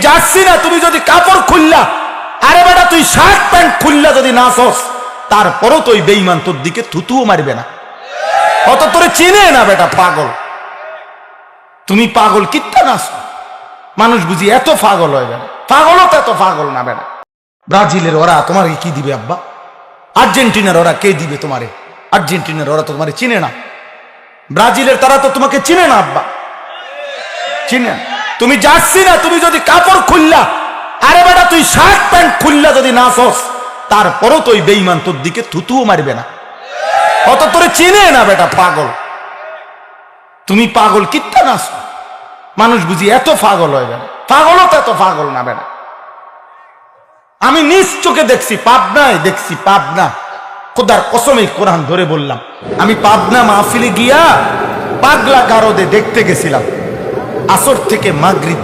Jersey না, তুমি যদি কাপড় খুললা, আরে বেটা তুই শার্ট প্যান্ট খুললা যদি নাচস, তারপরও তো ওই বেঈমান তোর দিকে থুতুও মারবে না। অত তোরে চিনে না বেটা, পাগল। তুমি পাগল কিত্তা নাচ, মানুষ বুঝি এত পাগল হয় বেটা? পাগলও তো এত পাগল না বেটা। ব্রাজিলের ওরা তোমারে কি দিবে আব্বা? আর্জেন্টিনার ওরা কে দিবে তোমারে? আর্জেন্টিনার ওরা তো তোমারে চিনে না। ব্রাজিলের তারা তো তোমাকে চিনে না আব্বা, চিনে না। তুমি জার্সি না, তুমি যদি কাপড় খুললা, আরে বেটা তুই শার্ট প্যান্ট খুললা যদি নাচস, তারপরও তো ওই বেঈমান তোর দিকে থুতুও মারবে না। অত তোরে চিনে না বেটা, পাগল। তুমি পাগল কিত্তা নাচ, মানুষ বুঝি এত পাগল হয় বেটা? পাগলও তো এত পাগল না বেটা। আমি নিজ চোখে দেখছি, পাবনায় দেখছি, পাবনা, খোদার কসমে কোরআন ধরে বললাম, আমি পাবনা মাহফিলে গিয়া পাগলা গারদে দেখতে গেছিলাম। আসর থেকে মাগরিব